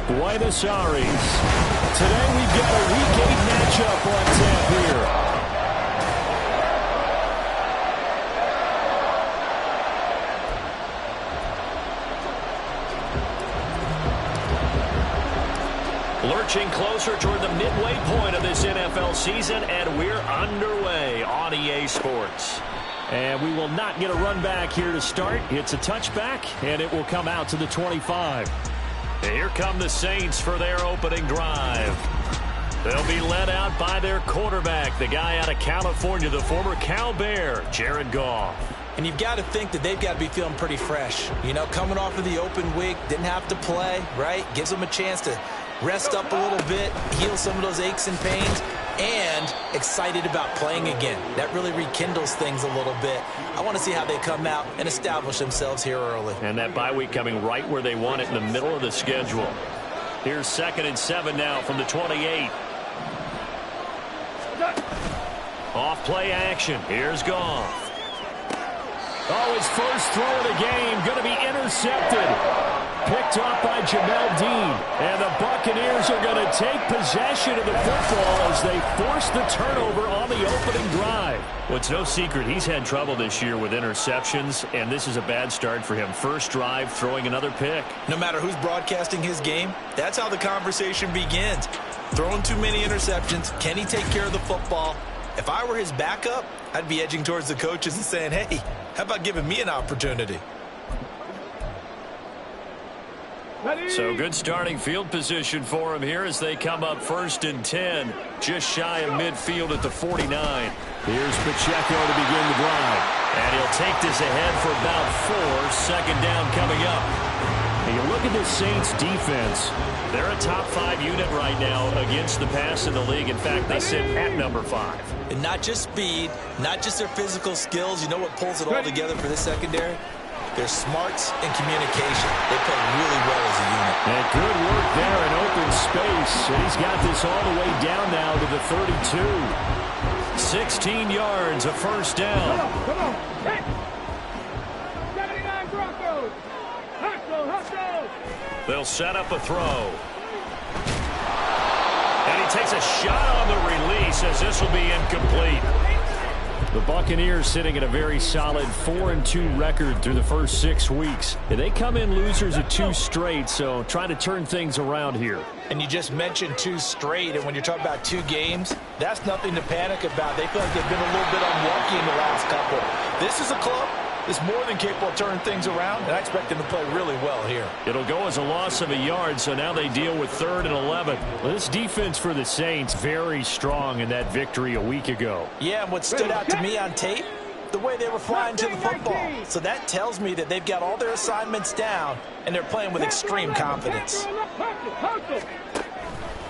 Buenos Aires. Today we've got a Week 8 matchup on tap here. Lurching closer toward the midway point of this NFL season, and we're underway on EA Sports. And we will not get a run back here to start. It's a touchback, and it will come out to the 25. And here come the Saints for their opening drive. They'll be led out by their quarterback, the guy out of California, the former Cal Bear, Jared Goff. And you've got to think that they've got to be feeling pretty fresh. You know, coming off of the open week, didn't have to play, right? Gives them a chance to rest up a little bit, heal some of those aches and pains, and excited about playing again. That really rekindles things a little bit. I want to see how they come out and establish themselves here early. And that bye week coming right where they want it, in the middle of the schedule. Here's 2nd and 7 now from the 28. Off play action. Here's Goff. Oh, his first throw of the game going to be intercepted. Picked off by Jamel Dean. And the Buccaneers are going to take possession of the football as they force the turnover on the opening drive. Well, it's no secret he's had trouble this year with interceptions, and this is a bad start for him. First drive, throwing another pick. No matter who's broadcasting his game, that's how the conversation begins. Throwing too many interceptions. Can he take care of the football? If I were his backup, I'd be edging towards the coaches and saying, hey, how about giving me an opportunity? So good starting field position for him here as they come up 1st and 10, just shy of midfield at the 49. Here's Pacheco to begin the drive. And he'll take this ahead for about 4. 2nd down coming up. And you look at this Saints defense. They're a top 5 unit right now against the pass in the league. In fact, they sit at number 5. And not just speed, not just their physical skills. You know what pulls it all together for this secondary? Their smarts and communication. They play really well as a unit. And good work there in open space. And he's got this all the way down now to the 32. 16 yards, a first down. Come on. Hey. 79 Broncos. Hustle. They'll set up a throw. And he takes a shot on the release as this will be incomplete. The Buccaneers sitting at a very solid 4-2 record through the first 6 weeks. And they come in losers of 2 straight, so trying to turn things around here. And you just mentioned 2 straight, and when you're talking about 2 games, that's nothing to panic about. They feel like they've been a little bit unlucky in the last couple. This is a club that's more than capable of turning things around, and I expect them to play really well here. It'll go as a loss of a yard, so now they deal with 3rd and 11. Well, this defense for the Saints, very strong in that victory a week ago. Yeah, and what stood out to me on tape, the way they were flying to the football. So that tells me that they've got all their assignments down, and they're playing with extreme confidence.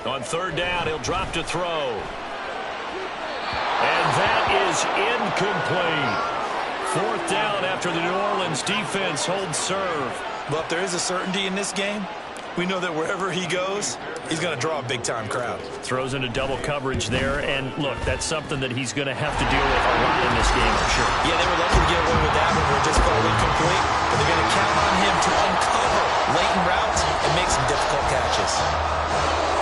On 3rd down, he'll drop to throw. And that is incomplete. 4th down after the New Orleans defense holds serve. Well, if there is a certainty in this game, we know that wherever he goes, he's going to draw a big-time crowd. Throws into double coverage there, and look, that's something that he's going to have to deal with a lot in this game, I'm sure. Yeah, they were lucky to get away with that when we're just felt incomplete, but they're going to count on him to uncover latent routes and make some difficult catches.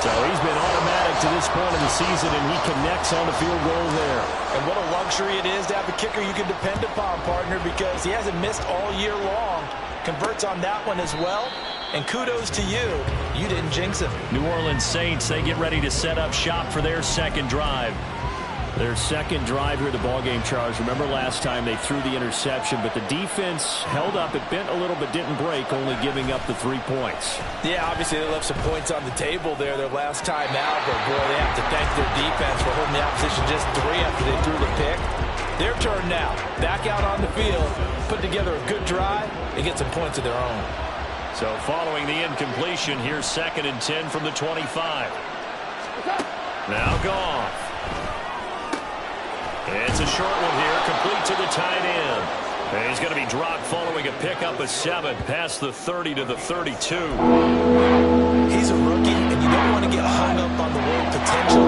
So he's been automatic to this point of the season, and he connects on the field goal there. And what a luxury it is to have a kicker you can depend upon, partner, because he hasn't missed all year long. Converts on that one as well. And kudos to you. You didn't jinx him. New Orleans Saints, they get ready to set up shop for their 2nd drive. Their 2nd drive here, the ballgame, Charles. Remember last time they threw the interception, but the defense held up. It bent a little but didn't break, only giving up the 3 points. Yeah, obviously they left some points on the table there their last time out, but boy, they have to thank their defense for holding the opposition just 3 after they threw the pick. Their turn now. Back out on the field, put together a good drive, and get some points of their own. So following the incompletion, here's 2nd and 10 from the 25. Now Goff. It's a short one here, complete to the tight end. And he's going to be dropped following a pickup of 7 past the 30 to the 32. He's a rookie, and you don't want to get hung up on the word potential.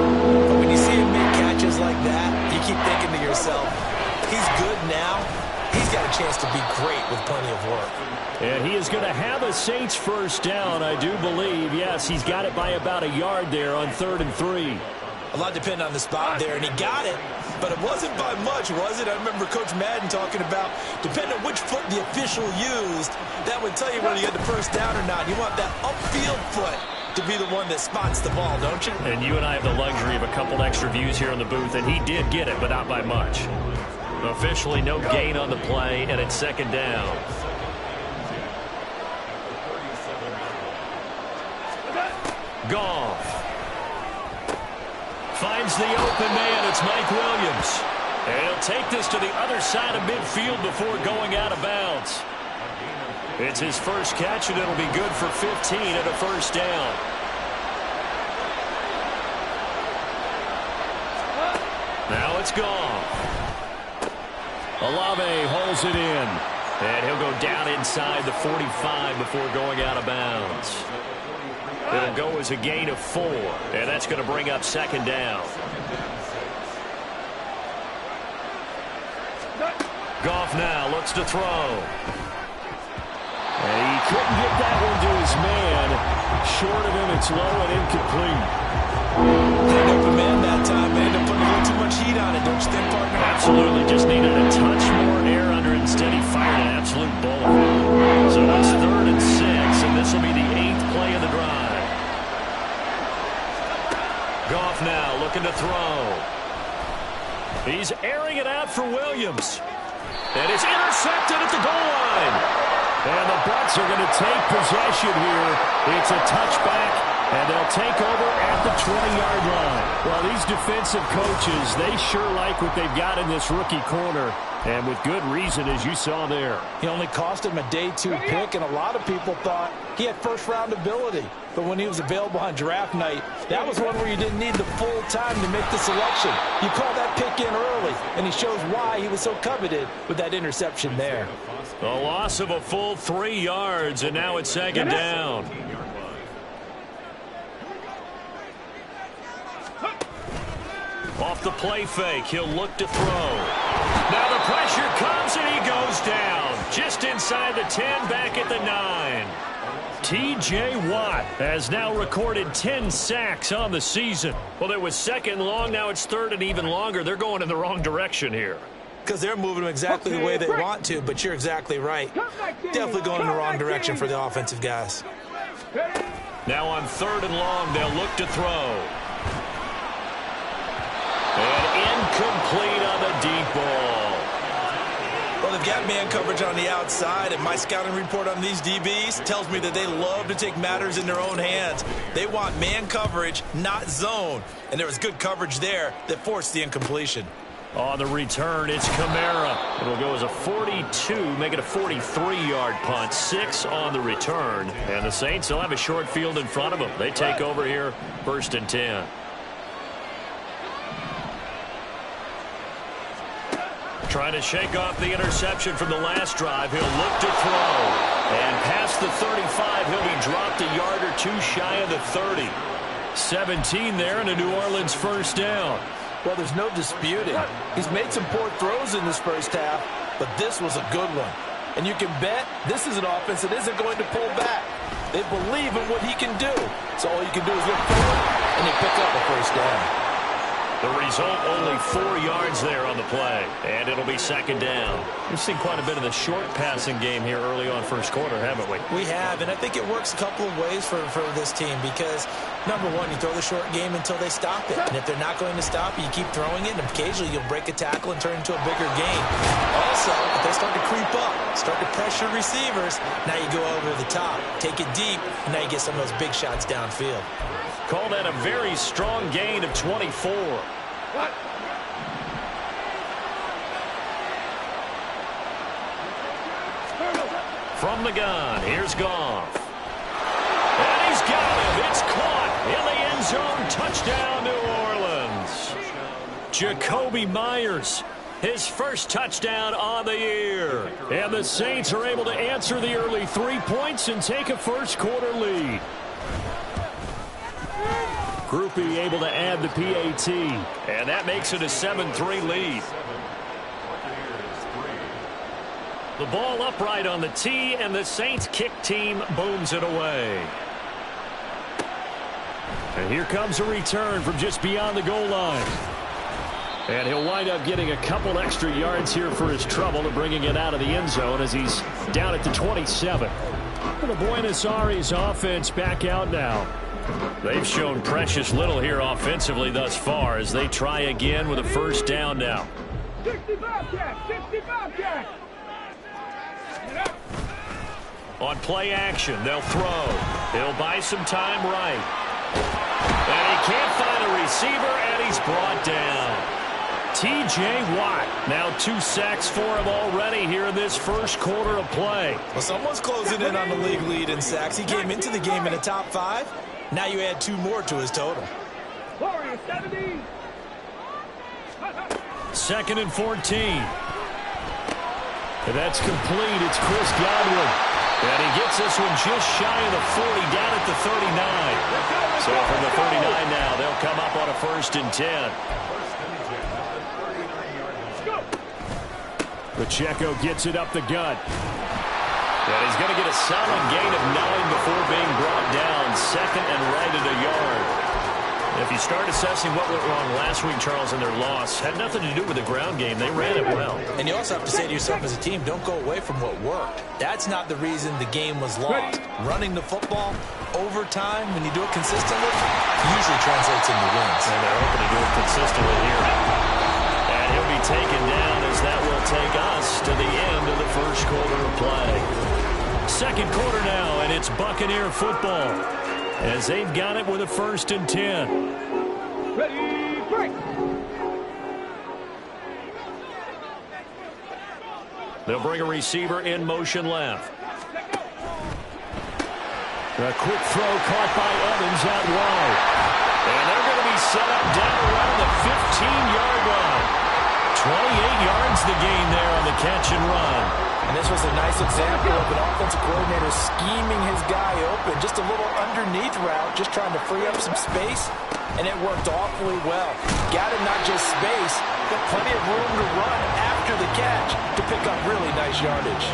But when you see him make catches like that, you keep thinking to yourself, he's good now. He's got a chance to be great with plenty of work. And he is going to have a Saints first down, I do believe. Yes, he's got it by about a yard there on 3rd and 3. A lot depended on the spot there, and he got it, but it wasn't by much, was it? I remember Coach Madden talking about, depending on which foot the official used, that would tell you whether you had the first down or not. You want that upfield foot to be the one that spots the ball, don't you? And you and I have the luxury of a couple extra views here in the booth, and he did get it, but not by much. Officially no gain on the play, and it's 2nd down. Goff finds the open man. It's Mike Williams. And he'll take this to the other side of midfield before going out of bounds. It's his first catch, and it'll be good for 15 and a first down. Now it's Goff. Olave holds it in. And he'll go down inside the 45 before going out of bounds. It'll go as a gain of 4, and that's going to bring up 2nd down. Goff now looks to throw. And he couldn't get that one to his man. Short of him, it's low and incomplete. Didn't open man that time. They ended up putting a little too much heat on it, don't you think, partner? Absolutely. Just needed a touch more air under it. Instead, he fired an absolute bullet. So it's 3rd and 6, and this will be the 8th play of the drive. Goff now looking to throw. He's airing it out for Williams. And it's intercepted at the goal line. And the Bucs are going to take possession here. It's a touchback, and they'll take over at the 20-yard line. Well, these defensive coaches, they sure like what they've got in this rookie corner. And with good reason, as you saw there. He only cost him a day 2 pick, and a lot of people thought he had first-round ability. But when he was available on draft night, that was one where you didn't need the full time to make the selection. You call that pick in early, and he shows why he was so coveted with that interception there. A loss of a full 3 yards, and now it's 2nd down. Off the play fake, he'll look to throw. Now the pressure comes, and he goes down. Just inside the 10, back at the 9. T.J. Watt has now recorded 10 sacks on the season. Well, it was 2nd long, now it's 3rd and even longer. They're going in the wrong direction here. Because they're moving them exactly the way they want to, but you're exactly right. Definitely going in the wrong direction for the offensive guys. Now on 3rd and long, they'll look to throw. And incomplete on the deep ball. Well, they've got man coverage on the outside, and my scouting report on these DBs tells me that they love to take matters in their own hands. They want man coverage, not zone. And there was good coverage there that forced the incompletion. On the return, it's Kamara. It'll go as a 42, make it a 43-yard punt. 6 on the return. And the Saints will have a short field in front of them. They take over here, 1st and 10. Trying to shake off the interception from the last drive. He'll look to throw. And past the 35, he'll be dropped a yard or 2 shy of the 30. 17 there, and a New Orleans first down. Well, there's no disputing. He's made some poor throws in this first half, but this was a good one. And you can bet this is an offense that isn't going to pull back. They believe in what he can do. So all you can do is look forward, and they pick up a first down. The result, only 4 yards there on the play, and it'll be 2nd down. We've seen quite a bit of the short passing game here early on first quarter, haven't we? We have, and I think it works a couple of ways for this team because, number one, you throw the short game until they stop it. And if they're not going to stop it, you keep throwing it, and occasionally you'll break a tackle and turn it into a bigger gain. Also, if they start to creep up, start to pressure receivers, now you go over the top, take it deep, and now you get some of those big shots downfield. Call that a very strong gain of 24. From the gun, here's Goff. And he's got him. It's caught in the end zone. Touchdown, New Orleans. Jacoby Myers, his first touchdown on the year. And the Saints are able to answer the early 3 points and take a first quarter lead. Groupie able to add the PAT. And that makes it a 7-3 lead. The ball upright on the tee, and the Saints kick team booms it away. And here comes a return from just beyond the goal line. And he'll wind up getting a couple extra yards here for his trouble and bringing it out of the end zone as he's down at the 27. And the Buenos Aires offense back out now. They've shown precious little here offensively thus far as they try again with a first down now. 65 jack, 65 jack. On play action, they'll throw. He'll buy some time right. And he can't find a receiver, and he's brought down. T.J. Watt, now 2 sacks for him already here in this first quarter of play. Well, someone's closing in on the league lead in sacks. He came into the game in the top 5. Now you add 2 more to his total. 70. 2nd and 14. And that's complete. It's Chris Godwin. And he gets this one just shy of the 40, down at the 39. So from the 39 now, they'll come up on a 1st and 10. Pacheco gets it up the gut. And he's going to get a solid gain of 9 before being brought down. 2nd and right at a yard. If you start assessing what went wrong last week, Charles, in their loss, had nothing to do with the ground game. They ran it well. And you also have to say to yourself as a team, don't go away from what worked. That's not the reason the game was lost. Running the football, overtime, when you do it consistently, usually translates into wins. And they're hoping to do it consistently here. And he'll be taken down as that will take us to the end of the first quarter of play. 2nd quarter now, and it's Buccaneer football as they've got it with a 1st and 10. Ready, break. They'll bring a receiver in motion left. A quick throw caught by Evans out wide. And they're going to be set up down around the 15-yard line. 28 yards the gain there on the catch and run. And this was a nice example of an offensive coordinator scheming his guy open. Just a little underneath route, just trying to free up some space. And it worked awfully well. Got him not just space, but plenty of room to run after the catch to pick up really nice yardage.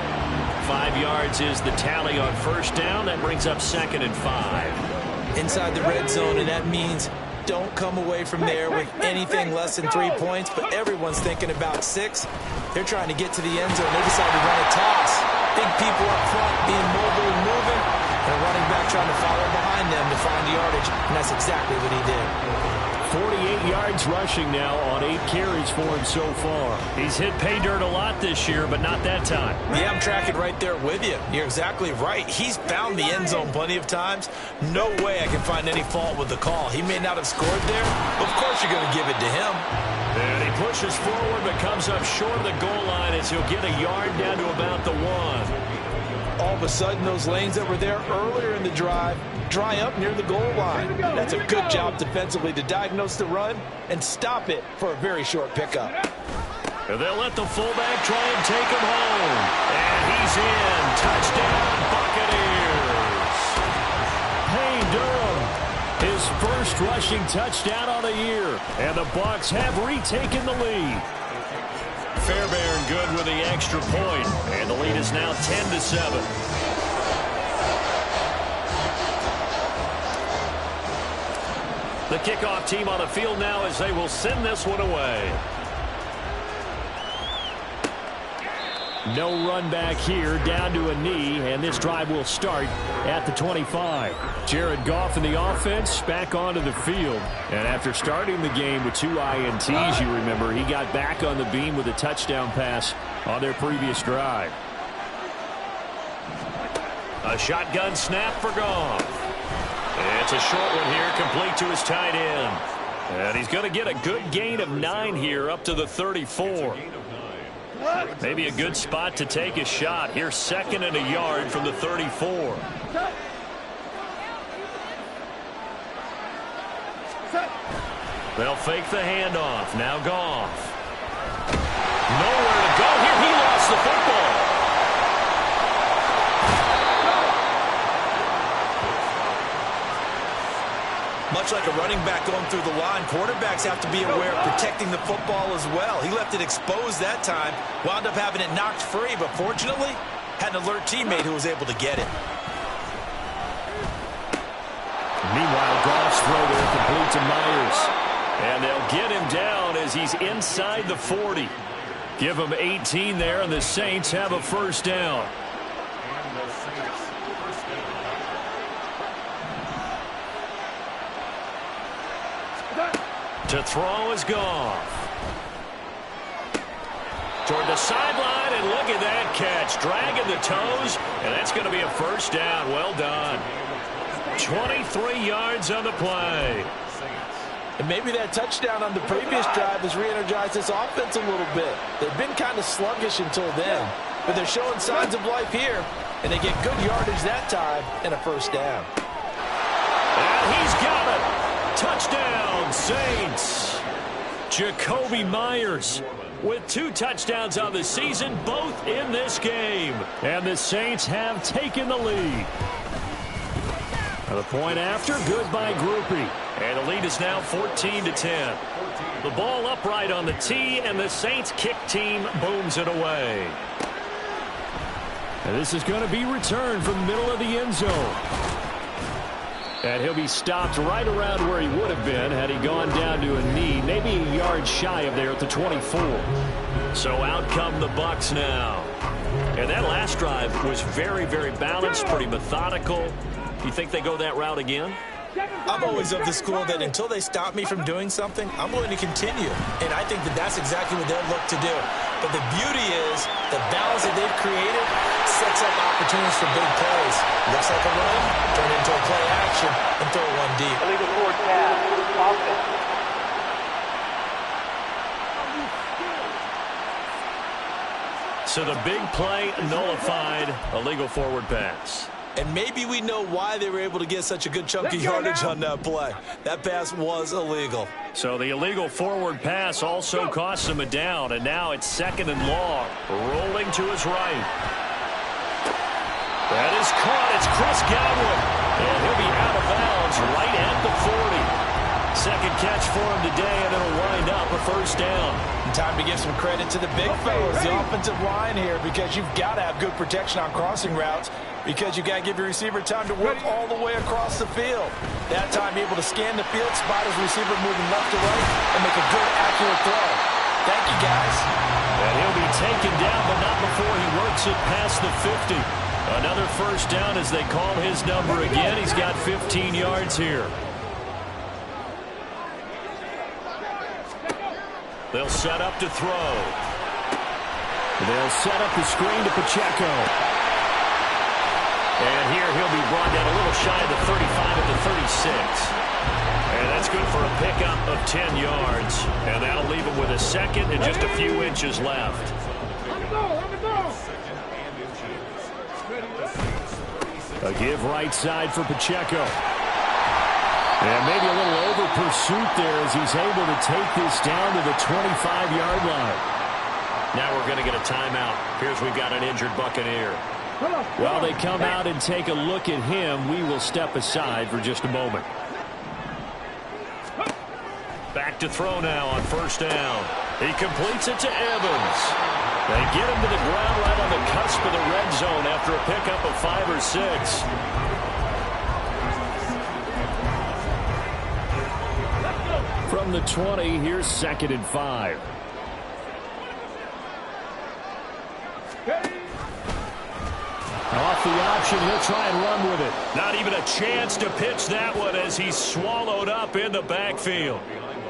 5 yards is the tally on 1st down. That brings up 2nd and 5. Inside the red zone, and that means don't come away from there with anything less than 3 points, but everyone's thinking about 6. They're trying to get to the end zone. They decide to run a toss. Big people up front being mobile and moving, and a running back trying to follow behind them to find yardage, and that's exactly what he did. 48 yards rushing now on 8 carries for him so far. He's hit pay dirt a lot this year, but not that time. Yeah, I'm tracking right there with you. You're exactly right. He's found the end zone plenty of times. No way I can find any fault with the call. He may not have scored there, but of course you're going to give it to him. And he pushes forward but comes up short of the goal line as he'll get a yard down to about the 1. All of a sudden, those lanes that were there earlier in the drive dry up near the goal line. That's a good job defensively to diagnose the run and stop it for a very short pickup. And they'll let the fullback try and take him home. And he's in. Touchdown, Buccaneers. Payne Durham, his first rushing touchdown on the year. And the Bucs have retaken the lead. Fairbairn good with the extra point. And the lead is now 10-7. The kickoff team on the field now as they will send this one away. No run back here, down to a knee, and this drive will start at the 25. Jared Goff in the offense back onto the field. And after starting the game with 2 INTs, you remember, he got back on the beam with a touchdown pass on their previous drive. A shotgun snap for Goff. It's a short one here, complete to his tight end. And he's going to get a good gain of 9 here up to the 34. Maybe a good spot to take a shot. Here's 2nd and a yard from the 34. They'll fake the handoff. Now Goff. Nowhere to go here. He lost the football. Much like a running back going through the line, quarterbacks have to be aware of protecting the football as well. He left it exposed that time, wound up having it knocked free, but fortunately, had an alert teammate who was able to get it. Meanwhile, Goff's throw there complete to Myers. And they'll get him down as he's inside the 40. Give him 18 there, and the Saints have a first down. To throw is Goff. Toward the sideline, and look at that catch. Dragging the toes, and that's going to be a first down. Well done. 23 yards on the play. And maybe that touchdown on the previous drive has re-energized this offense a little bit. They've been kind of sluggish until then, but they're showing signs of life here, and they get good yardage that time and a first down. And he's got it. Touchdown, Saints. Jacoby Myers with 2 touchdowns on the season, both in this game. And the Saints have taken the lead. The point after, good by Groupie. And the lead is now 14-10. The ball upright on the tee, and the Saints kick team booms it away. And this is going to be returned from the middle of the end zone. And he'll be stopped right around where he would have been had he gone down to a knee, maybe a yard shy of there at the 24. So out come the Bucs now. And that last drive was very, very balanced, pretty methodical. You think they go that route again? I'm always of the school that until they stop me from doing something, I'm going to continue. And I think that that's exactly what they'll look to do. But the beauty is the balance that they've created sets up opportunities for big plays. Looks like a run, turn into a play action, and throw one deep. Illegal forward pass. Offense. So the big play nullified, a legal forward pass. And maybe we know why they were able to get such a good chunk of yardage on that play. That pass was illegal. So the illegal forward pass also costs him a down, and now it's 2nd and long. Rolling to his right. That is caught. It's Chris Godwin. And he'll be out of bounds right at the 40. Second catch for him today, and it'll wind up a first down. And time to give some credit to the big fellas, the offensive line here, because you've got to have good protection on crossing routes, because you've got to give your receiver time to work all the way across the field. That time, able to scan the field, spot his receiver moving left to right, and make a good, accurate throw. Thank you, guys. And he'll be taken down, but not before he works it past the 50. Another first down as they call his number again. He's got 15 yards here. They'll set up to throw. They'll set up the screen to Pacheco. And here he'll be brought down a little shy of the 35 at the 36. And that's good for a pickup of 10 yards. And that'll leave him with a second and just a few inches left. A give right side for Pacheco. And maybe a little over pursuit there as he's able to take this down to the 25-yard line. Now we're going to get a timeout. Here's we've got an injured Buccaneer. While they come out and take a look at him, we will step aside for just a moment. Back to throw now on first down. He completes it to Evans. They get him to the ground right on the cusp of the red zone after a pickup of 5 or 6. From the 20, here's 2nd and 5. Off the option, he'll try and run with it. Not even a chance to pitch that one as he's swallowed up in the backfield.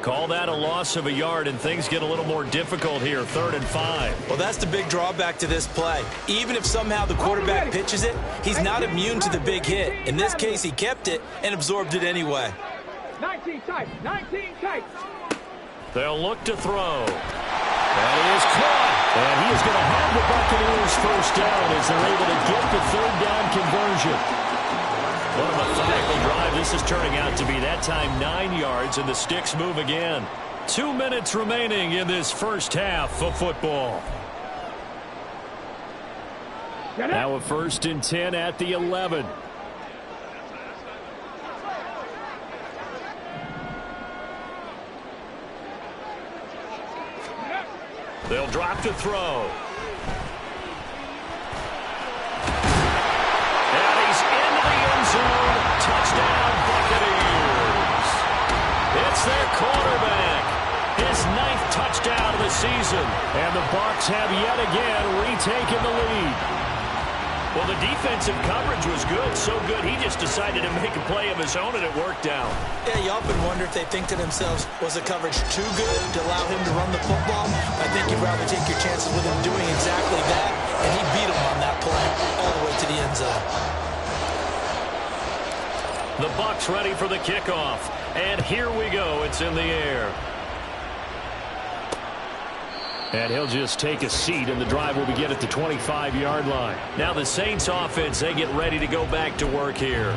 Call that a loss of a yard, and things get a little more difficult here, 3rd and 5. Well, that's the big drawback to this play. Even if somehow the quarterback pitches it, he's not immune to the big hit. In this case, he kept it and absorbed it anyway. 19 tight, 19 tight. They'll look to throw. That is caught. And he is going to have the Buccaneers first down as they're able to get the 3rd down conversion. What a methodical drive this is turning out to be. That time 9 yards, and the sticks move again. 2 minutes remaining in this first half of football. Now a 1st and 10 at the 11. They'll drop to throw. And he's into the end zone. Touchdown, Buccaneers. It's their quarterback. His 9th touchdown of the season. And the Bucs have yet again retaken the lead. Well, the defensive coverage was good, so good he just decided to make a play of his own, and it worked out. Yeah, you often wonder if they think to themselves, was the coverage too good to allow him to run the football? I think you'd rather take your chances with him doing exactly that, and he beat him on that play all the way to the end zone. The Bucs ready for the kickoff, and here we go. It's in the air. And he'll just take a seat, and the drive will begin at the 25-yard line. Now the Saints offense, they get ready to go back to work here.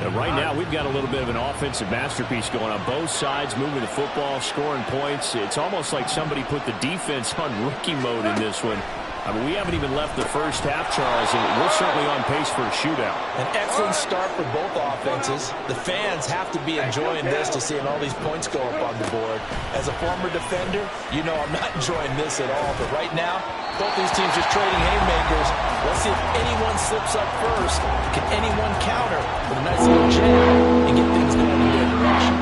And right now, we've got a little bit of an offensive masterpiece going on both sides, moving the football, scoring points. It's almost like somebody put the defense on rookie mode in this one. I mean, we haven't even left the first half, Charles, and we're certainly on pace for a shootout. An excellent start for both offenses. The fans have to be enjoying this to seeing all these points go up on the board. As a former defender, you know I'm not enjoying this at all. But right now, both these teams just trading haymakers. Let's see if anyone slips up first. Can anyone counter with a nice little jab and get things going in their direction?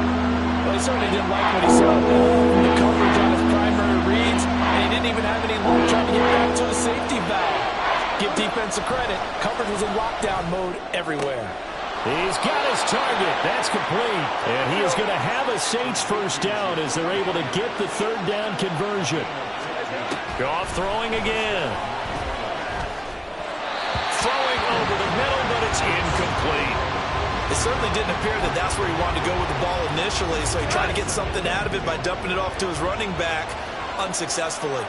Well, he certainly didn't like what he saw from the coverage on his primary reads, and he didn't even have any luck trying to get back to the safety valve. Give defensive credit. Coverage was in lockdown mode everywhere. He's got his target. That's complete. And he is going to have a Saints first down as they're able to get the third down conversion. Goff throwing again. Throwing over the middle, but it's incomplete. It certainly didn't appear that that's where he wanted to go with the ball initially, so he tried to get something out of it by dumping it off to his running back unsuccessfully.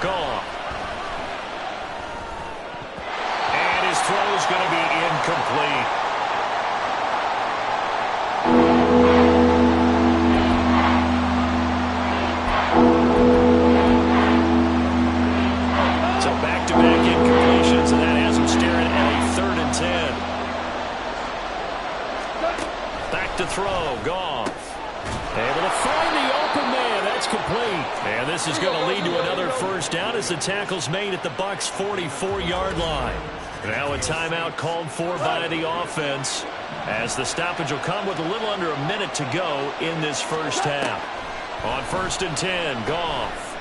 Goff. And his throw is going to be incomplete. So back-to-back incompletions, and that has him staring at a 3rd and 10. Back to throw. Goff. Able to find the open man. That's complete. And this is going to lead to another first down as the tackle's made at the Bucs' 44-yard line. Now a timeout called for by the offense as the stoppage will come with a little under a minute to go in this first half. On 1st and 10, Goff.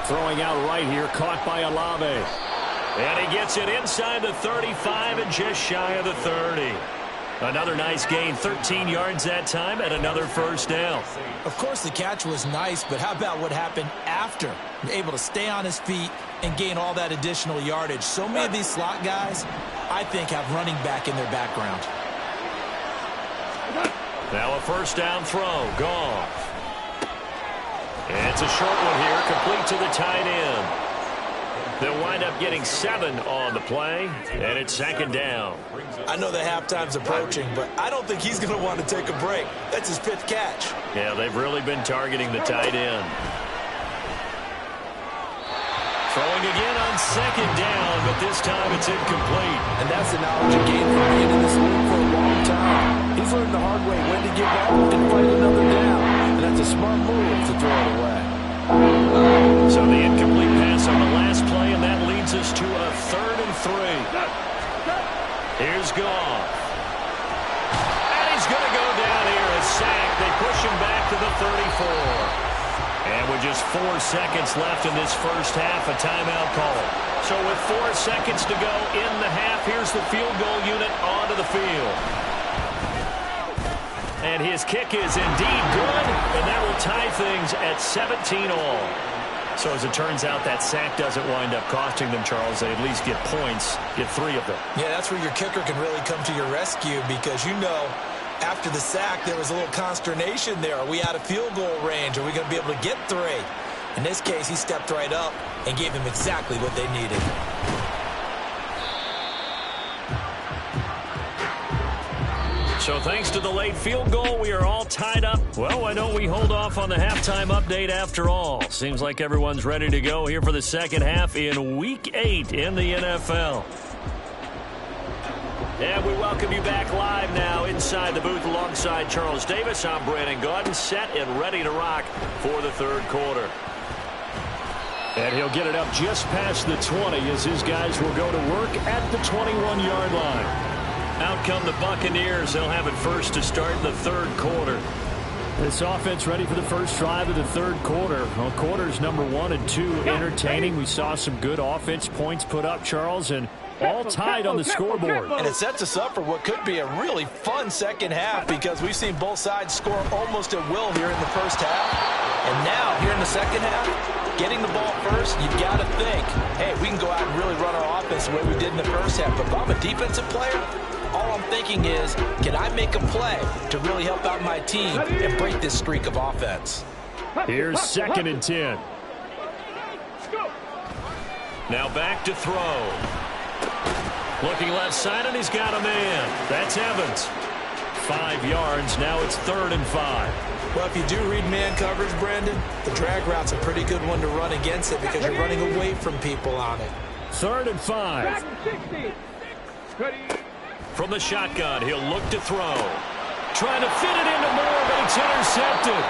Throwing out right here, caught by Olave. And he gets it inside the 35 and just shy of the 30. Another nice gain, 13 yards that time, and another first down. Of course, the catch was nice, but how about what happened after? Able to stay on his feet and gain all that additional yardage. So many of these slot guys, I think, have running back in their background. Now a first down throw. Goff. And it's a short one here, complete to the tight end. They'll wind up getting 7 on the play, and it's 2nd down. I know the halftime's approaching, but I don't think he's going to want to take a break. That's his 5th catch. Yeah, they've really been targeting the tight end. Throwing again on 2nd down, but this time it's incomplete. And that's the knowledge he gained from being in this league for a long time. He's learned the hard way when to give up and fight another down. And that's a smart move to throw it away. So the incomplete pass on the last play, and that leads us to a 3rd and 3. Here's Goff. And he's going to go down here, a sack. They push him back to the 34. And with just 4 seconds left in this first half, a timeout call. So with 4 seconds to go in the half, here's the field goal unit onto the field. And his kick is indeed good, and that will tie things at 17 all. So as it turns out, that sack doesn't wind up costing them, Charles. They at least get points, get 3 of them. Yeah, that's where your kicker can really come to your rescue because, you know, after the sack, there was a little consternation there. Are we out of field goal range? Are we going to be able to get 3? In this case, he stepped right up and gave them exactly what they needed. So thanks to the late field goal, we are all tied up. Well, why don't we hold off on the halftime update after all? Seems like everyone's ready to go here for the second half in Week 8 in the NFL. And we welcome you back live now inside the booth alongside Charles Davis. I'm Brandon Gaudin, set and ready to rock for the third quarter. And he'll get it up just past the 20 as his guys will go to work at the 21-yard line. Out come the Buccaneers. They'll have it first to start the third quarter. This offense ready for the first drive of the third quarter. Well, quarters number 1 and 2 entertaining. We saw some good offense points put up, Charles, and all tied on the scoreboard. And it sets us up for what could be a really fun second half because we've seen both sides score almost at will here in the first half. And now, here in the second half, getting the ball first, you've got to think, hey, we can go out and really run our offense the way we did in the first half. But if I'm a defensive player, all I'm thinking is, can I make a play to really help out my team and break this streak of offense? Here's 2nd and 10. Now back to throw. Looking left side, and he's got a man. That's Evans. 5 yards. Now it's 3rd and 5. Well, if you do read man coverage, Brandon, the drag route's a pretty good one to run against it because you're running away from people on it. 3rd and 5. From the shotgun, he'll look to throw. Trying to fit it into Moore, but it's intercepted.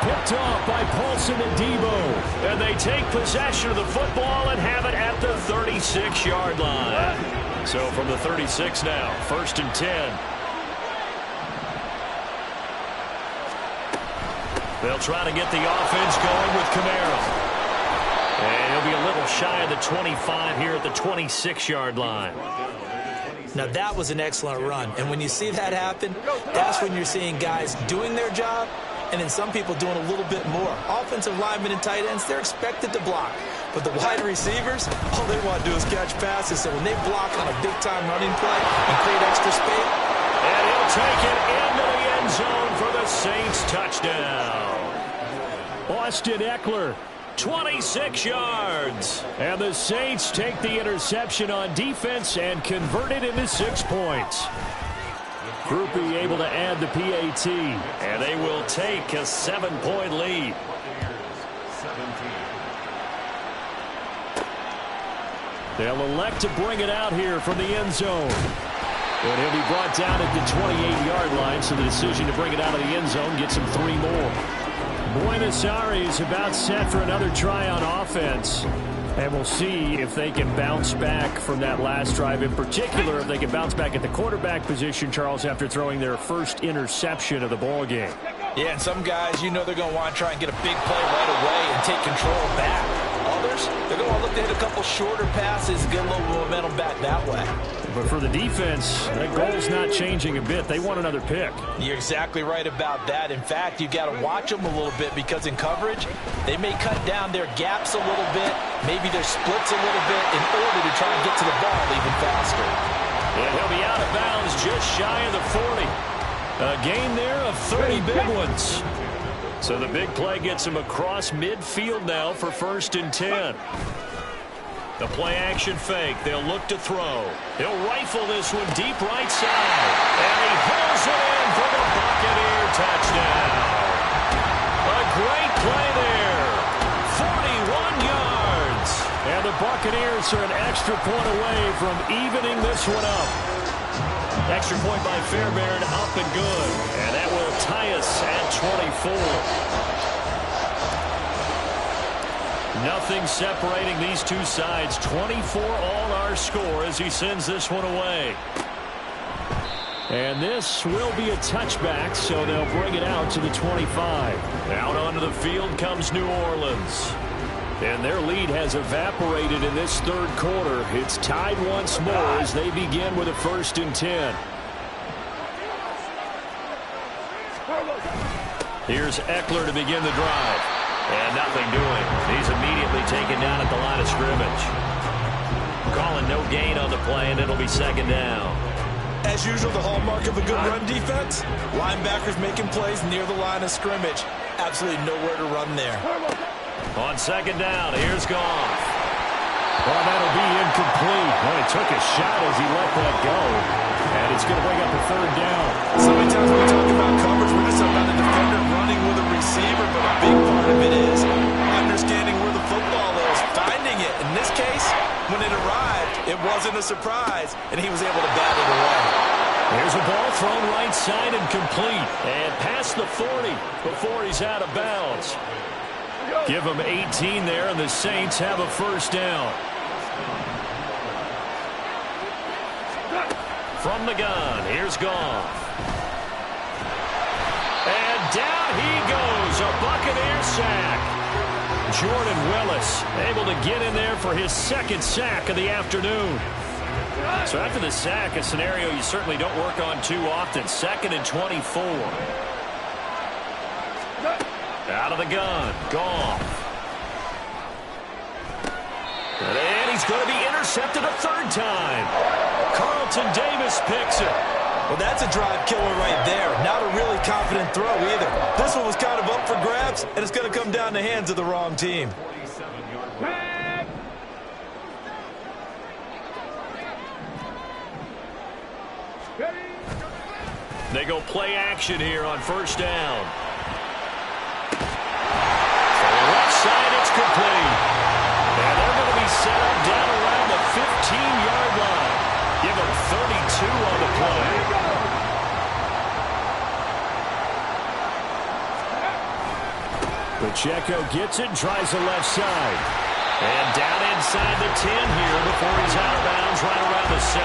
Picked off by Paulson and Debo. And they take possession of the football and have it at the 36-yard line. So from the 36 now, 1st and 10. They'll try to get the offense going with Camaro. And he'll be a little shy of the 25 here at the 26-yard line. Now, that was an excellent run. And when you see that happen, that's when you're seeing guys doing their job and then some people doing a little bit more. Offensive linemen and tight ends, they're expected to block. But the wide receivers, all they want to do is catch passes. So when they block on a big-time running play and create extra space. And he'll take it into the end zone for the Saints touchdown. Austin Eckler, 26 yards. And the Saints take the interception on defense and convert it into 6 points. Groupie able to add the PAT. And they will take a 7-point lead. They'll elect to bring it out here from the end zone. And he'll be brought down at the 28-yard line, so the decision to bring it out of the end zone gets him 3 more. Buenos Aires about set for another try on offense. And we'll see if they can bounce back from that last drive. In particular, if they can bounce back at the quarterback position, Charles, after throwing their first interception of the ball game. Yeah, and some guys, you know they're going to want to try and get a big play right away and take control back. Others, they're going to look to hit a couple shorter passes and get a little momentum back that way. But for the defense, that goal's not changing a bit. They want another pick. You're exactly right about that. In fact, you've got to watch them a little bit because in coverage, they may cut down their gaps a little bit, maybe their splits a little bit in order to try and get to the ball even faster. And he'll be out of bounds just shy of the 40. A gain there of 30 big ones. So the big play gets him across midfield now for 1st and 10. The play action fake. They'll look to throw. He'll rifle this one deep right side. And he hauls it in for the Buccaneer touchdown. A great play there. 41 yards. And the Buccaneers are an extra point away from evening this one up. Extra point by Fairbairn, up and good. And that will tie us at 24. Nothing separating these two sides. 24 all our score as he sends this one away. And this will be a touchback, so they'll bring it out to the 25. Out onto the field comes New Orleans. And their lead has evaporated in this third quarter. It's tied once more as they begin with a 1st and 10. Here's Eckler to begin the drive. And nothing doing. He's immediately taken down at the line of scrimmage. Calling no gain on the play, and it'll be 2nd down. As usual, the hallmark of a good run defense, linebackers making plays near the line of scrimmage. Absolutely nowhere to run there. On 2nd down, here's Goff. Well, that'll be incomplete. Well, he took a shot as he let that go. And it's going to bring up a 3rd down. So many times when we talk about coverage, we're just talking about a defender running with a receiver, but a big part of it is understanding where the football is, finding it. In this case, case, when it arrived, it wasn't a surprise, and he was able to bat it away. Here's a ball thrown right side and complete. And past the 40 before he's out of bounds. Give him 18 there, and the Saints have a first down. From the gun, here's Goff. And down he goes, a Buccaneer sack. Jordan Willis able to get in there for his second sack of the afternoon. So after the sack, a scenario you certainly don't work on too often. 2nd and 24. Out of the gun, Goff. And he's going to be intercepted a third time. Carlton Davis picks it. Well, that's a drive killer right there. Not a really confident throw either. This one was kind of up for grabs, and it's going to come down the hands of the wrong team. They go play action here on first down. Left side, it's complete. And they're going to be set up down around the 15-yard line. Give them 32 on the play. Pacheco gets it, tries the left side. And down inside the 10 here before he's out of bounds right around the 7.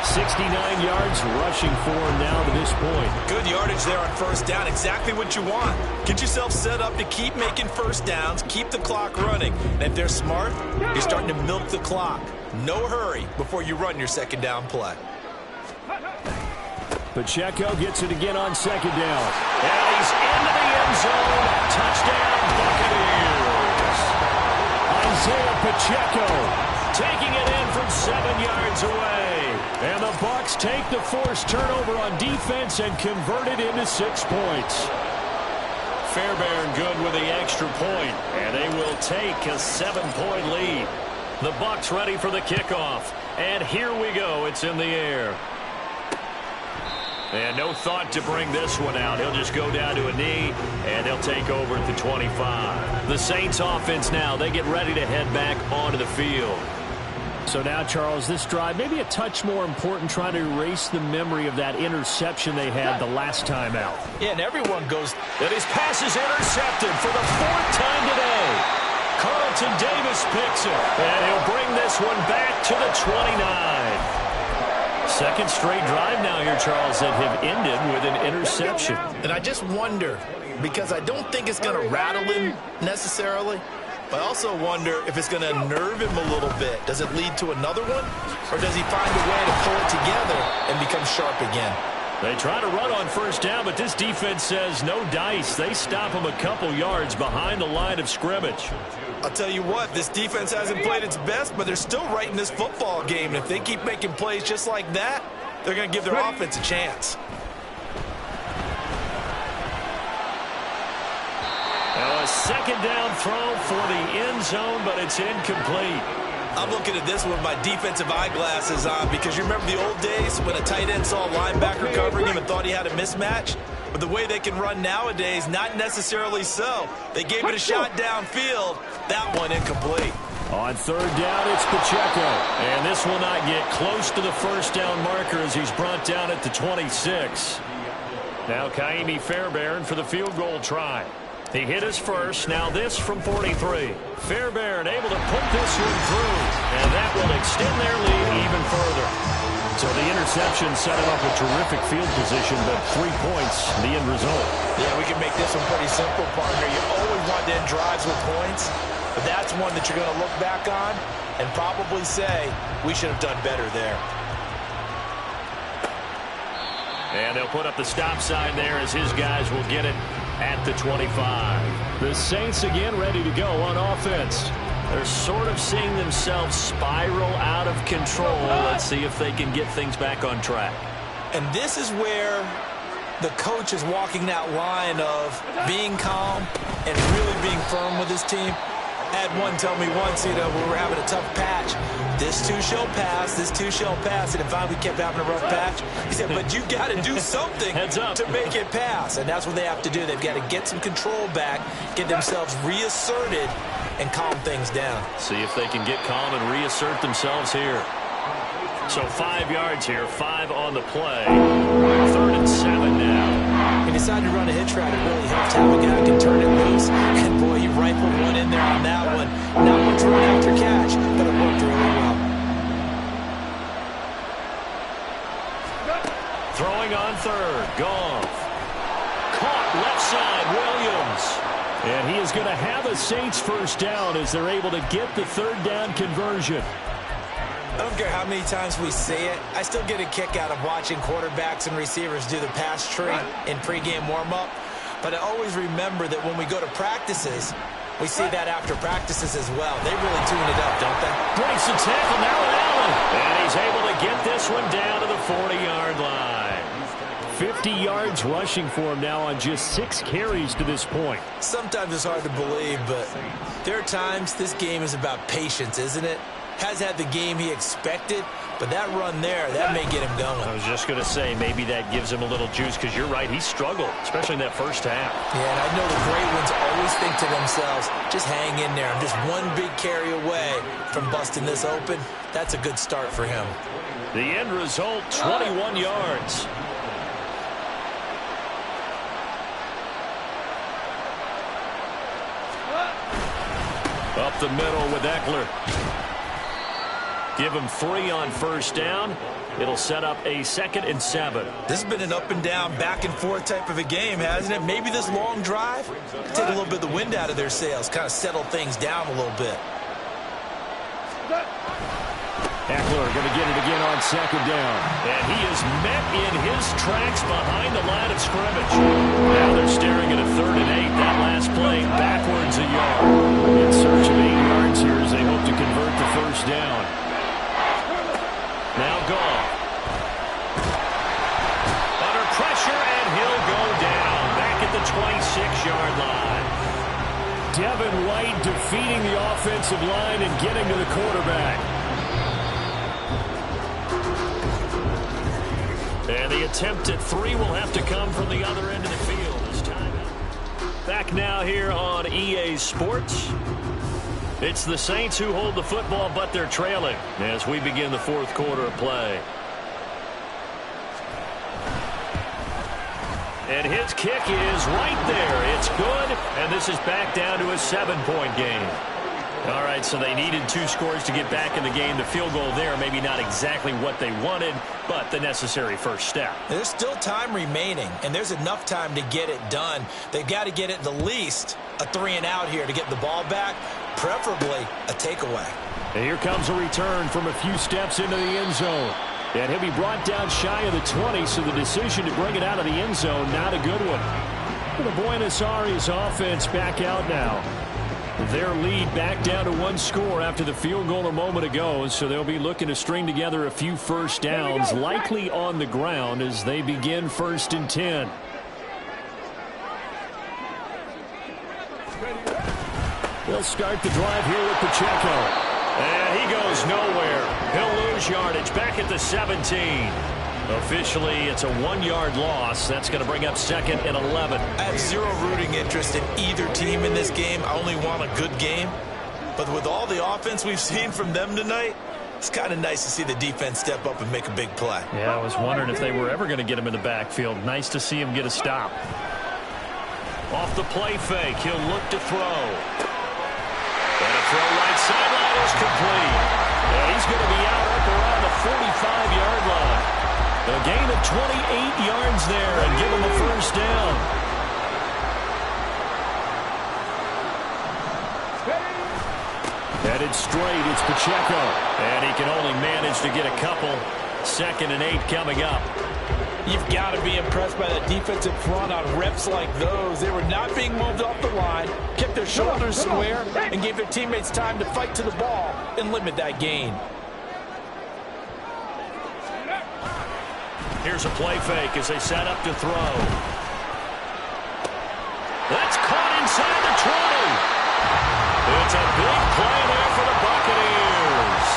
69 yards rushing for him now to this point. Good yardage there on first down. Exactly what you want. Get yourself set up to keep making first downs, keep the clock running. And if they're smart, you're starting to milk the clock. No hurry before you run your second down play. Pacheco gets it again on second down. And he's into the end zone. Touchdown, Buccaneers. Isaiah Pacheco taking it in from 7 yards away. And the Bucs take the forced turnover on defense and convert it into 6 points. Fairbairn good with the extra point, and they will take a 7-point lead. The Bucs ready for the kickoff. And here we go. It's in the air. And no thought to bring this one out. He'll just go down to a knee, and he'll take over at the 25. The Saints offense now, they get ready to head back onto the field. So now, Charles, this drive, maybe a touch more important, trying to erase the memory of that interception they had the last time out. Yeah, and everyone goes. And his pass is intercepted for the 4th time today. Carlton Davis picks it, and he'll bring this one back to the 29. Second straight drive now here, Charles, that have ended with an interception. And I just wonder, because I don't think it's going to rattle him necessarily, but I also wonder if it's going to nerve him a little bit. Does it lead to another one? Or does he find a way to pull it together and become sharp again? They try to run on first down, but this defense says no dice. They stop him a couple yards behind the line of scrimmage. I'll tell you what, this defense hasn't played its best, but they're still right in this football game. And if they keep making plays just like that, they're going to give their offense a chance. Now a second down throw for the end zone, but it's incomplete. I'm looking at this with my defensive eyeglasses on because you remember the old days when a tight end saw a linebacker covering him and thought he had a mismatch? But the way they can run nowadays, not necessarily so. They gave it a shot downfield. That one incomplete. On third down, it's Pacheco. And this will not get close to the first down marker as he's brought down at the 26. Now Kaimi Fairbairn for the field goal try. He hit his first. Now this from 43. Fairbairn able to put this one through. And that will extend their lead even further. So the interception set him up a terrific field position, but 3 points, the end result. Yeah, we can make this one pretty simple, partner. You always want to end drives with points, but that's one that you're going to look back on and probably say, we should have done better there. And they'll put up the stop sign there as his guys will get it at the 25. The Saints again ready to go on offense. They're sort of seeing themselves spiral out of control. Let's see if they can get things back on track. And this is where the coach is walking that line of being calm and really being firm with his team. I had one tell me once, we were having a tough patch. This too shall pass, this too shall pass. And finally we kept having a rough patch. He said, but you got to do something to make it pass. And that's what they have to do. They've got to get some control back, get themselves reasserted, and calm things down. See if they can get calm and reassert themselves here. So 5 yards here, 5 on the play. 3rd and 7 now. He decided to run a hitch route. It really helped have a guy who can turn it loose. And, boy, you rifled one in there on that one. Not much run after catch, but it worked really well. Throwing on 3rd. Goff. Caught left side. Williams. And he is going to have a Saints first down as they're able to get the 3rd down conversion. I don't care how many times we say it, I still get a kick out of watching quarterbacks and receivers do the pass tree in pregame warm-up. But I always remember that when we go to practices, we see that after practices as well. They really tune it up, don't they? Breaks the tackle now with Allen. And he's able to get this one down to the 40-yard line. 50 yards rushing for him now on just 6 carries to this point. Sometimes it's hard to believe, but there are times this game is about patience, isn't it? Has had the game he expected, but that run there, that may get him going. I was just going to say, maybe that gives him a little juice, because you're right, he struggled, especially in that first half. Yeah, and I know the great ones always think to themselves, just hang in there. I'm just one big carry away from busting this open. That's a good start for him. The end result, 21 yards. Up the middle with Eckler. Give him 3 on first down. It'll set up a 2nd and 7. This has been an up and down, back and forth type of a game, hasn't it? Maybe this long drive take a little bit of the wind out of their sails, kind of settle things down a little bit. Eckler going to get it again on 2nd down. And he is met in his tracks behind the line of scrimmage. Now they're staring at a 3rd and 8. That last play backwards a yard. In search of 8 yards here as they hope to convert the first down. Now Goff. Under pressure, and he'll go down. Back at the 26-yard line. Devin White defeating the offensive line and getting to the quarterback. And the attempt at 3 will have to come from the other end of the field this time. Back now here on EA Sports. It's the Saints who hold the football, but they're trailing as we begin the 4th quarter of play. And his kick is right there. It's good, and this is back down to a 7-point game. All right, so they needed 2 scores to get back in the game. The field goal there, maybe not exactly what they wanted, but the necessary first step. There's still time remaining, and there's enough time to get it done. They've got to get it at the least a 3 and out here to get the ball back, preferably a takeaway. And here comes a return from a few steps into the end zone. And he'll be brought down shy of the 20, so the decision to bring it out of the end zone, not a good one. For the Buenos Aires offense back out now. Their lead back down to 1 score after the field goal a moment ago, so they'll be looking to string together a few first downs, likely on the ground as they begin 1st and 10. They'll start the drive here with Pacheco. And he goes nowhere. He'll lose yardage back at the 17. Officially, it's a 1-yard loss. That's going to bring up 2nd and 11. I have zero rooting interest in either team in this game. I only want a good game. But with all the offense we've seen from them tonight, it's kind of nice to see the defense step up and make a big play. Yeah, I was wondering if they were ever going to get him in the backfield. Nice to see him get a stop. Off the play fake, he'll look to throw. And a throw right sideline is complete. And he's going to be out up around the 45-yard line. A gain of 28 yards there and give him a first down. Headed straight, it's Pacheco. And he can only manage to get a couple. 2nd and 8 coming up. You've got to be impressed by that defensive front on reps like those. They were not being moved off the line, kept their shoulders square, and gave their teammates time to fight to the ball and limit that gain. Here's a play fake as they set up to throw. That's caught inside the 20. It's a big play there for the Buccaneers.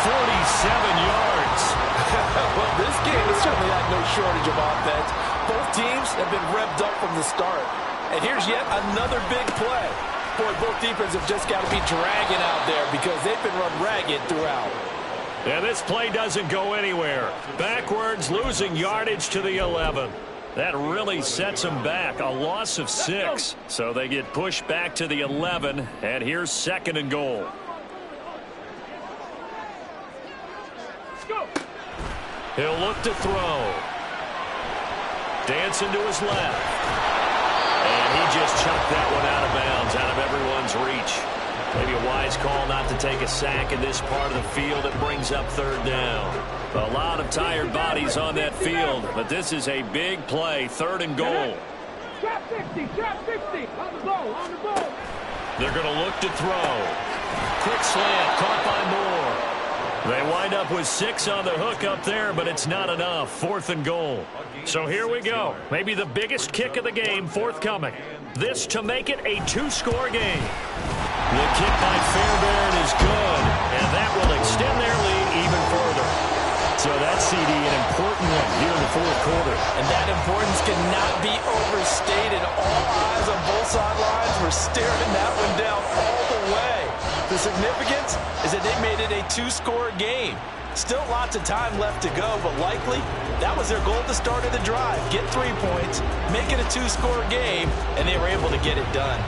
47 yards. Well, this game has certainly had no shortage of offense. Both teams have been revved up from the start. And here's yet another big play. point, both defenses have just got to be dragging out there because they've been run ragged throughout. And this play doesn't go anywhere. Backwards, losing yardage to the 11. That really sets them back. A loss of 6. So they get pushed back to the 11. And here's 2nd and goal. He'll look to throw. Dancing to his left. And he just chucked that one out of bounds, out of everyone's reach. Maybe a wise call not to take a sack in this part of the field. It brings up 3rd down. A lot of tired bodies on that field, but this is a big play. 3rd and goal. Trap 60, trap 60. On the goal, on the goal. They're going to look to throw. Quick slant, caught by Moore. They wind up with 6 on the hook up there, but it's not enough. 4th and goal. So here we go. Maybe the biggest kick of the game forthcoming. This to make it a 2-score game. The kick by Fairbairn is good, and that will extend their lead even further. So that's, CD, an important one here in the 4th quarter. And that importance cannot be overstated. All eyes on both sidelines were staring that one down all the way. The significance is that they made it a 2-score game. Still lots of time left to go, but likely that was their goal at the start of the drive. Get 3 points, make it a 2-score game, and they were able to get it done.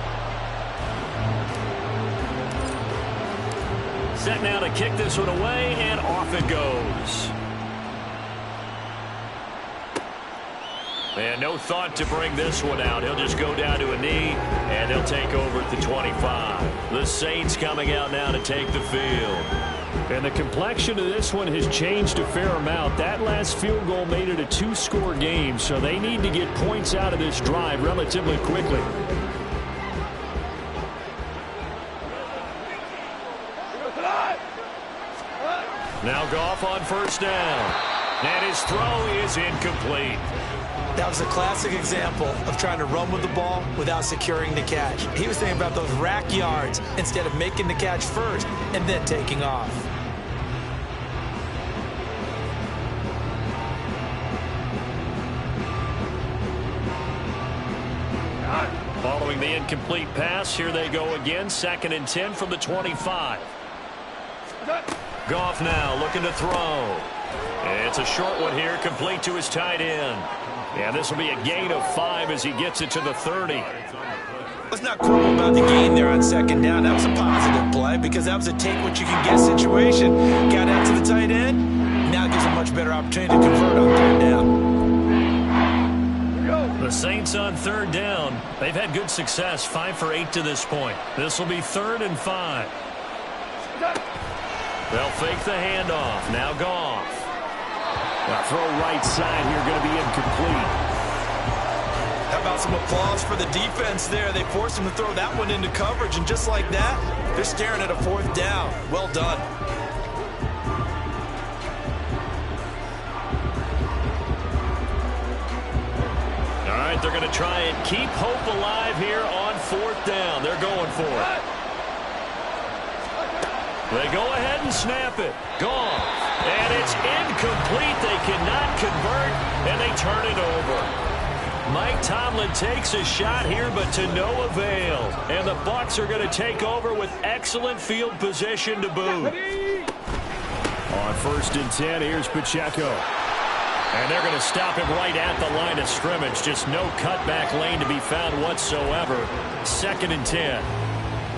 Set now to kick this one away, and off it goes. And no thought to bring this one out. He'll just go down to a knee, and they'll take over at the 25. The Saints coming out now to take the field. And the complexion of this one has changed a fair amount. That last field goal made it a 2-score game, so they need to get points out of this drive relatively quickly. Now Goff on 1st down. And his throw is incomplete. That was a classic example of trying to run with the ball without securing the catch. He was thinking about those rack yards instead of making the catch first and then taking off. Following the incomplete pass, here they go again. 2nd and 10 from the 25. Goff now looking to throw. It's a short one here, complete to his tight end. And this will be a gain of 5 as he gets it to the 30. Let's not quibble about the gain there on 2nd down. That was a positive play because that was a take-what-you-can-get situation. Got out to the tight end. Now it gives a much better opportunity to convert on 3rd down. The Saints on 3rd down. They've had good success, 5 for 8 to this point. This will be 3rd and 5. They'll fake the handoff. Now Goff. Now throw right side here, going to be incomplete. How about some applause for the defense there? They forced him to throw that one into coverage, and just like that, they're staring at a 4th down. Well done. All right, they're going to try and keep hope alive here on 4th down. They're going for it. They go ahead and snap it. Gone. And it's incomplete. They cannot convert, and they turn it over. Mike Tomlin takes a shot here, but to no avail. And the Bucs are going to take over with excellent field position to boot. On 1st and 10, here's Pacheco. And they're going to stop him right at the line of scrimmage. Just no cutback lane to be found whatsoever. 2nd and 10.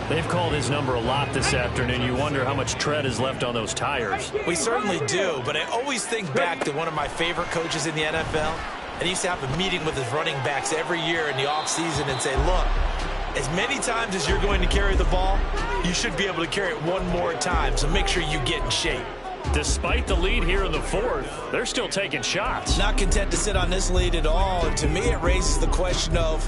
They've called his number a lot this afternoon. You wonder how much tread is left on those tires. We certainly do, but I always think back to one of my favorite coaches in the NFL. And he used to have a meeting with his running backs every year in the offseason and say, look, as many times as you're going to carry the ball, you should be able to carry it one more time, so make sure you get in shape. Despite the lead here in the 4th, they're still taking shots. Not content to sit on this lead at all, and to me it raises the question of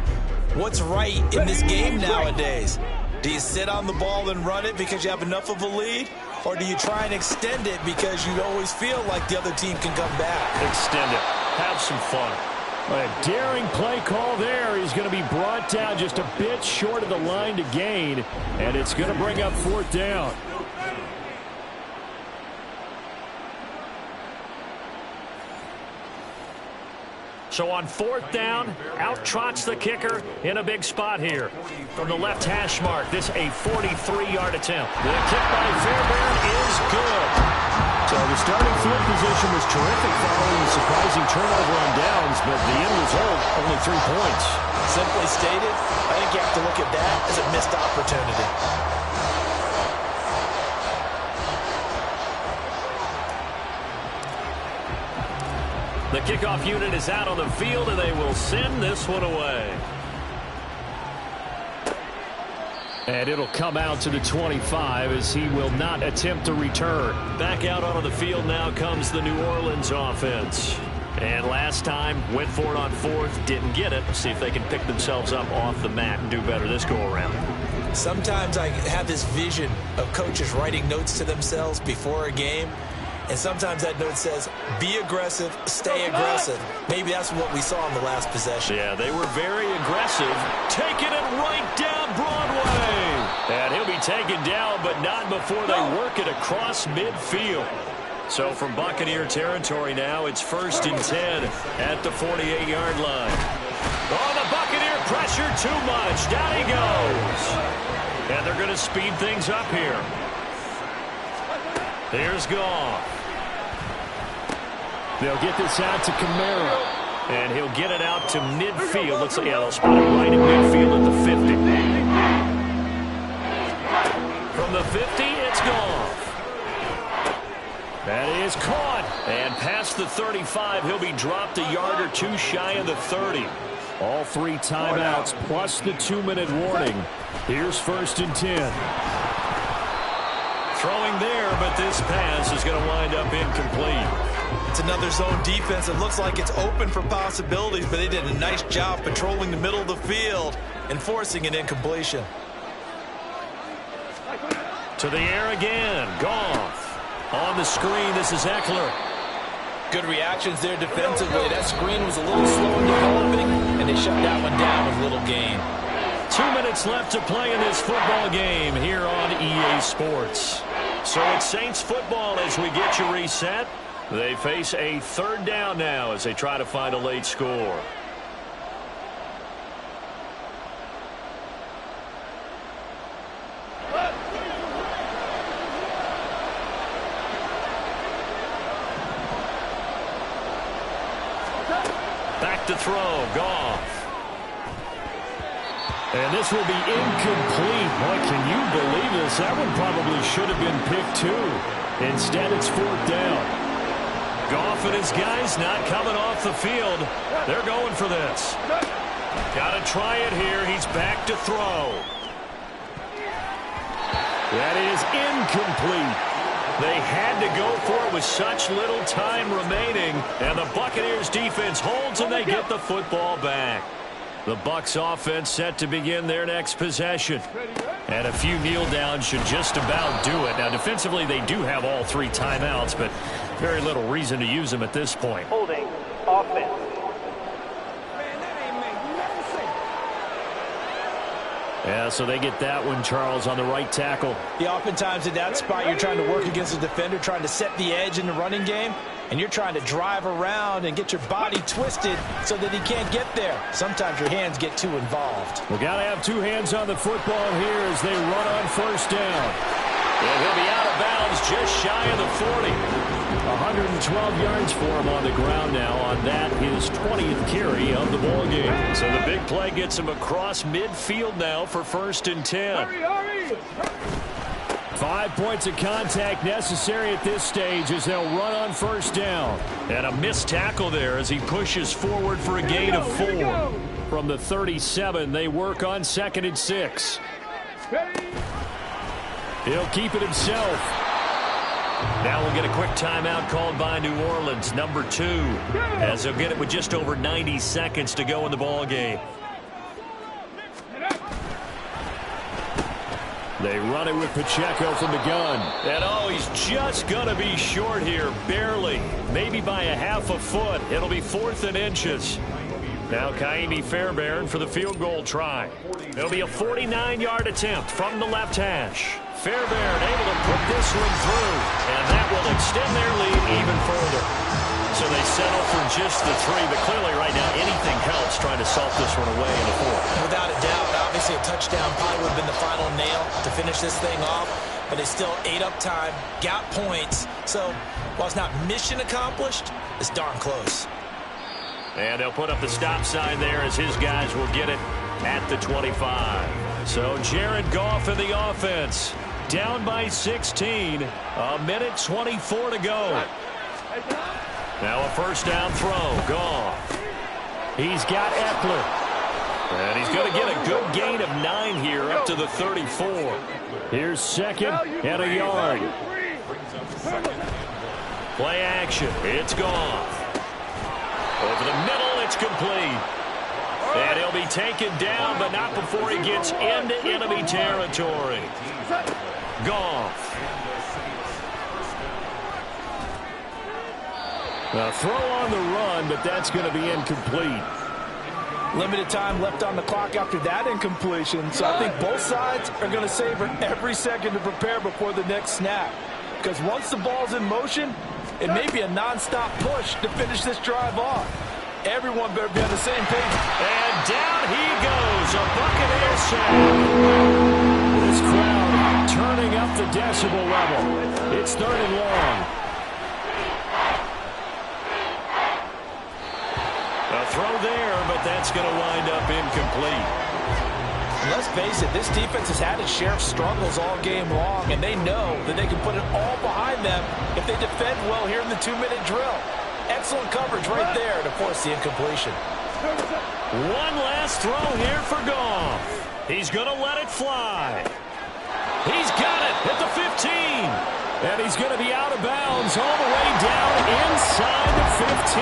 what's right in this game nowadays. Do you sit on the ball and run it because you have enough of a lead? Or do you try and extend it because you always feel like the other team can come back? Extend it. Have some fun. A daring play call there. He's going to be brought down just a bit short of the line to gain. And it's going to bring up 4th down. So on 4th down, out trots the kicker in a big spot here. From the left hash mark, this a 43-yard attempt. The kick by Fairbairn is good. So the starting field position was terrific following the surprising turnover on downs, but the end result, only 3 points. Simply stated, I think you have to look at that as a missed opportunity. The kickoff unit is out on the field, and they will send this one away. And it'll come out to the 25 as he will not attempt to return. Back out onto the field now comes the New Orleans offense. And last time, went for it on 4th, didn't get it. See if they can pick themselves up off the mat and do better this go-around. Sometimes I have this vision of coaches writing notes to themselves before a game. And sometimes that note says, be aggressive, stay aggressive. Maybe that's what we saw in the last possession. Yeah, they were very aggressive, taking it right down Broadway. And he'll be taken down, but not before they work it across midfield. So from Buccaneer territory now, it's 1st and 10 at the 48-yard line. Oh, the Buccaneer pressure too much. Down he goes. And they're going to speed things up here. Here's Goff. They'll get this out to Kamara. And he'll get it out to midfield. Let's see, yeah, they'll spot it right at midfield at the 50. From the 50, it's Goff. That is caught. And past the 35, he'll be dropped a yard or two shy of the 30. All 3 timeouts plus the 2-minute warning. Here's 1st and 10. Throwing there, but this pass is going to wind up incomplete. It's another zone defense. It looks like it's open for possibilities, but they did a nice job patrolling the middle of the field and forcing an incompletion. To the air again. Goff. On the screen, this is Eckler. Good reactions there defensively. That screen was a little slow in developing, and they shut that one down with little gain. 2 minutes left to play in this football game here on EA Sports. So it's Saints football as we get you reset. They face a 3rd down now as they try to find a late score. Back to throw, Goff. And this will be incomplete. Boy, can you believe this? That one probably should have been picked too. Instead, it's 4th down. Goff and his guys not coming off the field. They're going for this. Got to try it here. He's back to throw. That is incomplete. They had to go for it with such little time remaining. And the Buccaneers defense holds and they get the football back. The Bucs offense set to begin their next possession. And a few kneel downs should just about do it. Now, defensively, they do have all 3 timeouts, but very little reason to use them at this point. Holding offense. Yeah, so they get that one, Charles, on the right tackle. Yeah, oftentimes in that spot, you're trying to work against a defender, trying to set the edge in the running game, and you're trying to drive around and get your body twisted so that he can't get there. Sometimes your hands get too involved. We got to have 2 hands on the football here as they run on 1st down. And he'll be out of bounds just shy of the 40. 112 yards for him on the ground now on that, his 20th carry of the ball game. So the big play gets him across midfield now for 1st and 10. Hurry. 5 points of contact necessary at this stage as they'll run on 1st down. And a missed tackle there as he pushes forward for a gain of 4. From the 37, they work on 2nd and 6. He'll keep it himself. Now we'll get a quick timeout called by New Orleans, number 2, as they'll get it with just over 90 seconds to go in the ball game. They run it with Pacheco from the gun. And oh, he's just going to be short here, barely, maybe by a half a foot. It'll be 4th and inches. Now Kaimi Fairbairn for the field goal try. It'll be a 49-yard attempt from the left hash. Fairbairn able to put this one through, and that will extend their lead even further. So they settle for just the 3, but clearly right now salt this one away in the fourth. Without a doubt, obviously a touchdown probably would have been the final nail to finish this thing off, but they still ate up time, got points. So while it's not mission accomplished, it's darn close. And they'll put up the stop sign there as his guys will get it at the 25. So Jared Goff in the offense. Down by 16. A minute 24 to go. Now a first down throw. Goff. He's got Eckler. And he's going to get a good gain of 9 here up to the 34. Here's second and a yard. Play action. It's Goff. Over the middle, it's complete. And he'll be taken down, but not before he gets into enemy territory. Goff. A throw on the run, but that's going to be incomplete. Limited time left on the clock after that incompletion, so I think both sides are going to savor every second to prepare before the next snap. Because once the ball's in motion, it may be a non-stop push to finish this drive off. Everyone better be on the same page. And down he goes, a Buccaneer sack. This crowd turning up the decibel level. It's 3rd and long. A throw there, but that's going to wind up incomplete. Let's face it, this defense has had its share of struggles all game long, and they know that they can put it all behind them if they defend well here in the 2-minute drill. Excellent coverage right there to force the incompletion. One last throw here for Goff. He's going to let it fly. He's got it at the 15. And he's going to be out of bounds all the way down inside the 15.